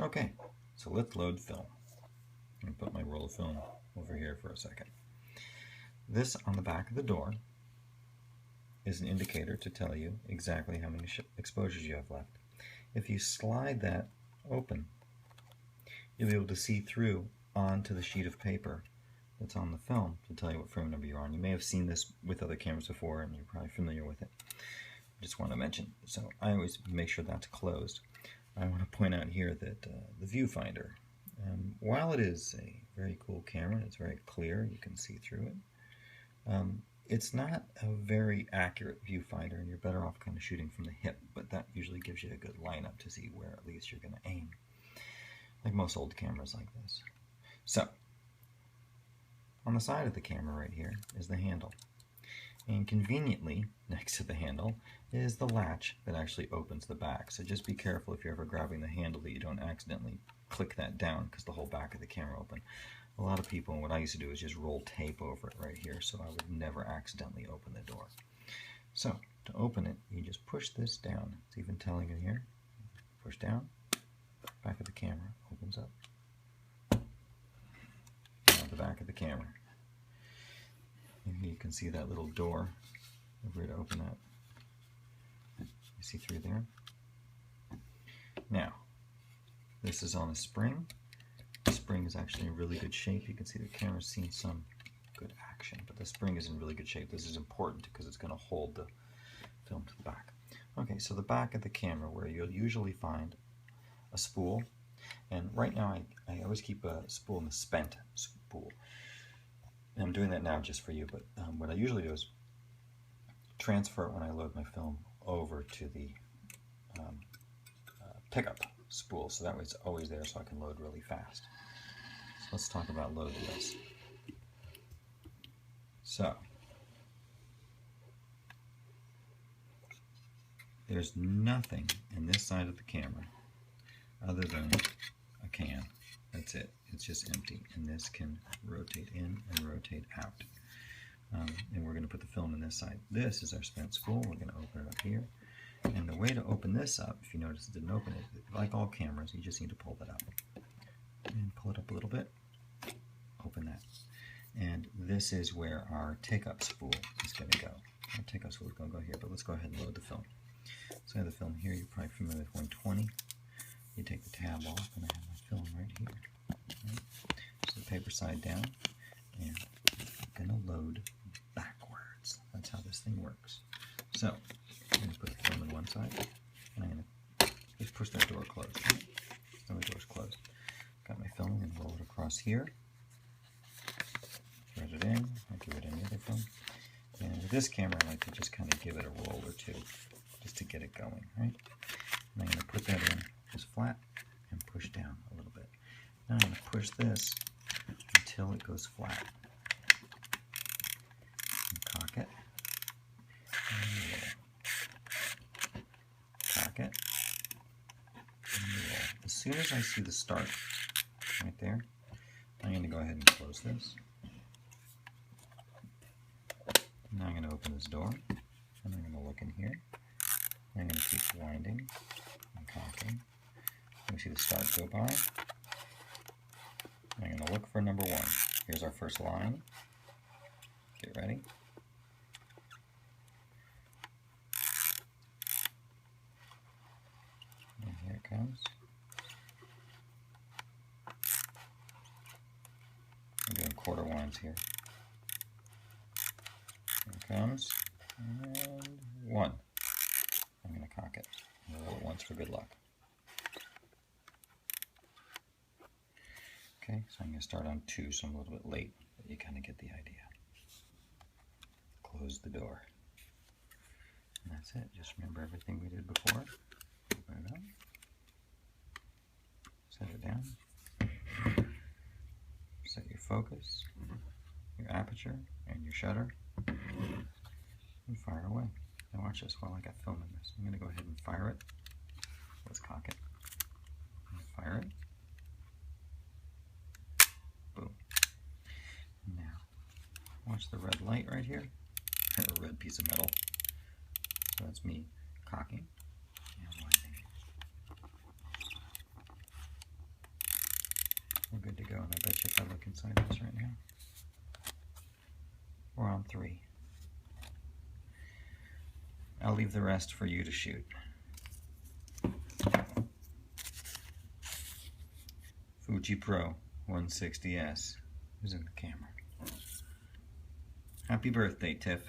Okay, so let's load film. I'm going to put my roll of film over here for a second. This on the back of the door is an indicator to tell you exactly how many exposures you have left. If you slide that open, you'll be able to see through onto the sheet of paper that's on the film to tell you what frame number you're on. You may have seen this with other cameras before and you're probably familiar with it. I just want to mention, so I always make sure that's closed. I want to point out here that the viewfinder, while it is a very cool camera, it's very clear, you can see through it, it's not a very accurate viewfinder and you're better off kind of shooting from the hip, but that usually gives you a good lineup to see where at least you're going to aim, like most old cameras like this. So, on the side of the camera right here is the handle. And conveniently, next to the handle, is the latch that actually opens the back. So just be careful if you're ever grabbing the handle that you don't accidentally click that down because the whole back of the camera open. A lot of people, what I used to do is just roll tape over it right here so I would never accidentally open the door. So, to open it, you just push this down. It's even telling you here. Push down, back of the camera opens up. Now the back of the camera. And here you can see that little door over to open that. You see through there? Now, this is on a spring. The spring is actually in really good shape. You can see the camera's seen some good action, but the spring is in really good shape. This is important because it's going to hold the film to the back. Okay, so the back of the camera, where you'll usually find a spool, and right now I always keep a spool in the spent spool. And I'm doing that now just for you, but what I usually do is transfer it when I load my film over to the pickup spool, so that way it's always there so I can load really fast. So let's talk about loading this. So, there's nothing in this side of the camera other than a can. That's it. It's just empty, and this can rotate in and rotate out. And we're going to put the film in this side. This is our spent spool. We're going to open it up here. And the way to open this up, if you notice it didn't open it, like all cameras, you just need to pull that up. And pull it up a little bit. Open that. And this is where our take-up spool is going to go. Our take-up spool is going to go here, but let's go ahead and load the film. So I have the film here. You're probably familiar with 120. You take the tab off, and I have my film right here. Right? So the paper side down, and I'm going to load backwards. That's how this thing works. So I'm going to put the film on one side, and I'm going to just push that door closed. Right? So the door's closed. Got my film, and roll it across here. Thread it in, like you would any other film. And with this camera, I like to just kind of give it a roll or two, just to get it going, right? And I'm going to put that in just flat and push down a little bit. Now I'm going to push this until it goes flat. And cock it. And roll. Cock it. And roll. As soon as I see the start right there, I'm going to go ahead and close this. Now I'm going to open this door, and I'm going to look in here. I'm going to keep winding and cocking. You see the start go by. I'm going to look for number 1. Here's our first line. Get ready. And here it comes. I'm doing quarter winds here. Here it comes. And 1. I'm going to cock it. Roll it once for good luck. Okay, so I'm going to start on 2, so I'm a little bit late, but you kind of get the idea. Close the door. And that's it. Just remember everything we did before. Open it up. Set it down. Set your focus, your aperture, and your shutter. And fire away. Now watch this while I got film in this. I'm going to go ahead and fire it. Let's cock it. Fire it. Boom. Now, watch the red light right here. A red piece of metal. So that's me cocking and winding. 4 on 3. I'll leave the rest for you to shoot. Fuji Pro 160S. Who's in the camera? Happy birthday, Tiff.